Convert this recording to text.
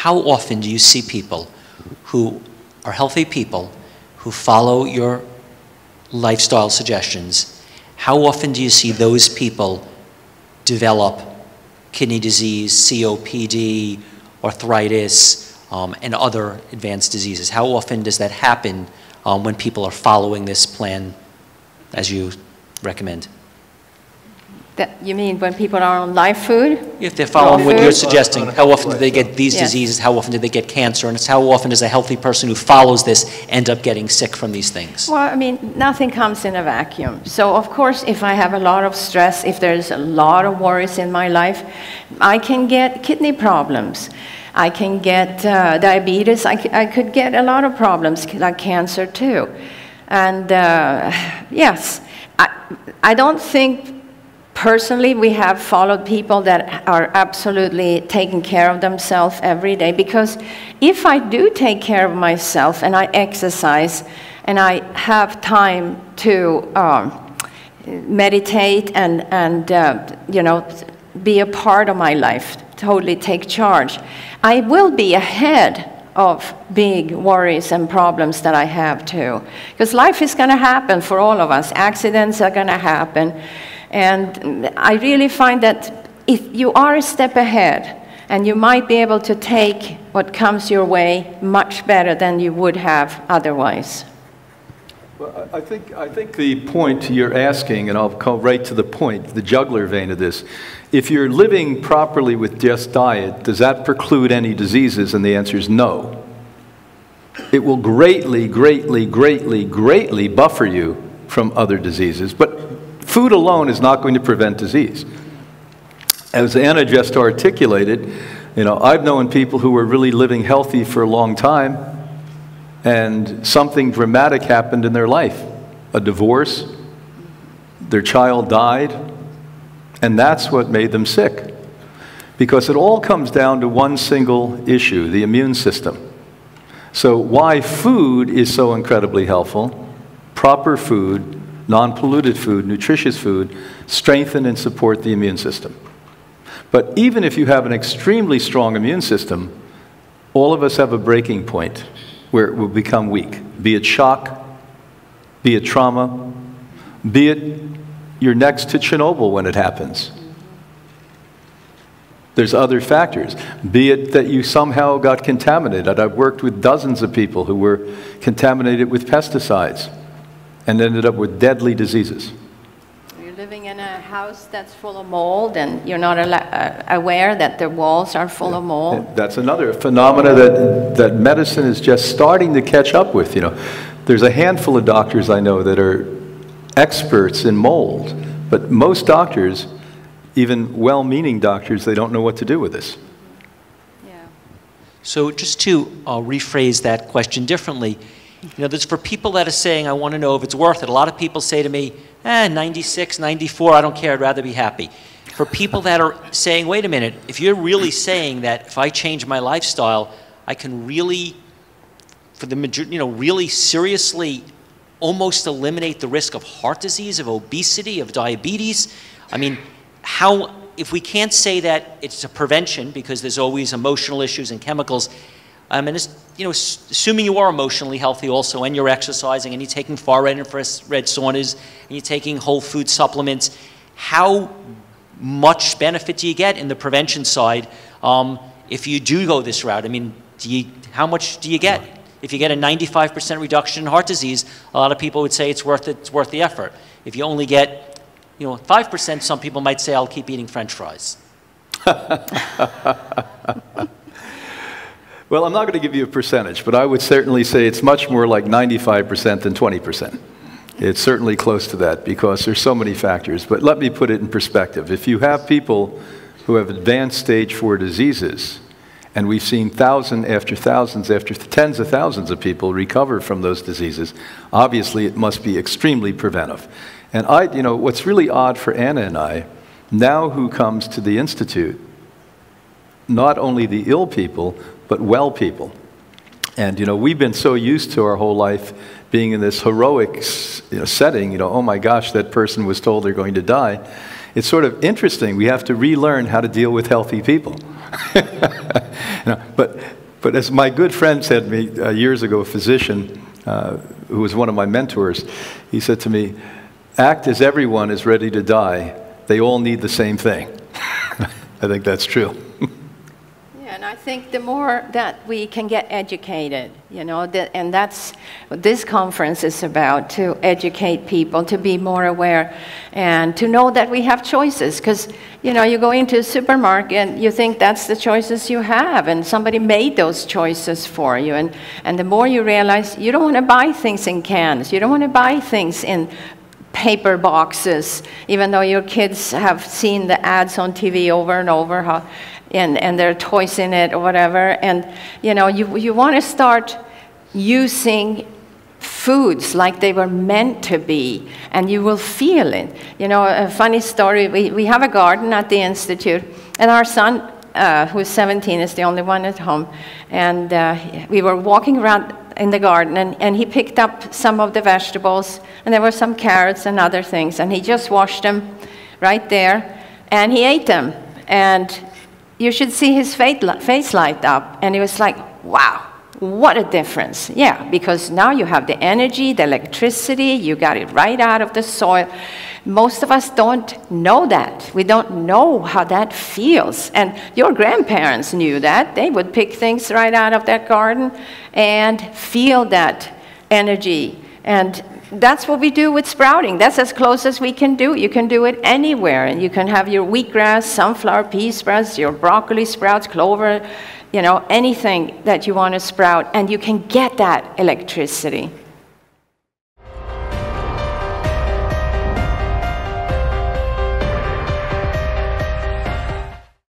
how often do you see people who are healthy people, who follow your lifestyle suggestions? How often do you see those people develop kidney disease, COPD, arthritis, and other advanced diseases? How often does that happen when people are following this plan as you recommend? You mean when people are on live food? If they're following what you're suggesting, how often do they get these diseases? How often do they get cancer? And it's how often does a healthy person who follows this end up getting sick from these things? Well, I mean, nothing comes in a vacuum. So, of course, if I have a lot of stress, if there's a lot of worries in my life, I can get kidney problems. I can get diabetes. I could get a lot of problems, like cancer, too. And, yes, I don't think... Personally, we have followed people that are absolutely taking care of themselves every day, because if I do take care of myself and I exercise and I have time to meditate and you know, be a part of my life, totally take charge, I will be ahead of big worries and problems that I have too. Because life is going to happen for all of us. Accidents are going to happen. And I really find that if you are a step ahead, and you might be able to take what comes your way much better than you would have otherwise. Well, I think the point you're asking, and I'll go right to the point, the jugular vein of this, if you're living properly with just diet, does that preclude any diseases? And the answer is no. It will greatly, greatly, greatly, greatly buffer you from other diseases. But food alone is not going to prevent disease. As Anna just articulated, you know, I've known people who were really living healthy for a long time, and something dramatic happened in their life. A divorce, their child died, and that's what made them sick. Because it all comes down to one single issue, the immune system. So why food is so incredibly helpful, proper food, non-polluted food, nutritious food, strengthen and support the immune system. But even if you have an extremely strong immune system, all of us have a breaking point where it will become weak. Be it shock, be it trauma, be it you're next to Chernobyl when it happens. There's other factors. Be it that you somehow got contaminated. I've worked with dozens of people who were contaminated with pesticides and ended up with deadly diseases. You're living in a house that's full of mold, and you're not aware that the walls are full of mold. That's another phenomena that medicine is just starting to catch up with. You know, there's a handful of doctors I know that are experts in mold, but most doctors, even well-meaning doctors, they don't know what to do with this. Yeah. So just to rephrase that question differently, you know, there's for people that are saying, I want to know if it's worth it. A lot of people say to me, 96, 94, I don't care, I'd rather be happy. For people that are saying, wait a minute, if you're really saying that if I change my lifestyle, I can really, for the majority, you know, really seriously almost eliminate the risk of heart disease, of obesity, of diabetes. I mean, how, if we can't say that it's a prevention because there's always emotional issues and chemicals, and it's, you know, assuming you are emotionally healthy also, and you're exercising, and you're taking far-red and infrared saunas, and you're taking whole food supplements, how much benefit do you get in the prevention side if you do go this route? I mean, how much do you get? If you get a 95% reduction in heart disease, a lot of people would say it's worth the effort. If you only get, you know, 5%, some people might say, I'll keep eating French fries. Well, I'm not going to give you a percentage, but I would certainly say it's much more like 95% than 20%. It's certainly close to that because there's so many factors. But let me put it in perspective. If you have people who have advanced stage 4 diseases, and we've seen thousands after thousands after tens of thousands of people recover from those diseases, obviously it must be extremely preventive. And you know, what's really odd for Anna and I, now who comes to the Institute, not only the ill people, but well people. And, you know, we've been so used to our whole life being in this heroic setting, you know, oh my gosh, that person was told they're going to die. It's sort of interesting. We have to relearn how to deal with healthy people. But as my good friend said to me years ago, a physician who was one of my mentors, he said to me, act as everyone is ready to die. They all need the same thing. I think that's true. Yeah, and I think the more that we can get educated, you know, and that's what this conference is about, to educate people, to be more aware, and to know that we have choices. Because, you know, you go into a supermarket, you think that's the choices you have, and somebody made those choices for you. And the more you realize, you don't want to buy things in cans, you don't want to buy things in paper boxes, even though your kids have seen the ads on TV over and over, and there are toys in it or whatever. And you know, you want to start using foods like they were meant to be, and you will feel it. You know, a funny story, we have a garden at the Institute, and our son, who's 17, is the only one at home, and we were walking around in the garden, and he picked up some of the vegetables, and there were some carrots and other things, and he just washed them right there, and he ate them. And you should see his face light up, and he was like, wow, what a difference. Yeah, because now you have the energy, the electricity, you got it right out of the soil. Most of us don't know that. We don't know how that feels. And your grandparents knew that. They would pick things right out of that garden and feel that energy. And that's what we do with sprouting. That's as close as we can do. You can do it anywhere. And you can have your wheatgrass, sunflower, pea sprouts, your broccoli sprouts, clover, you know, anything that you want to sprout. And you can get that electricity.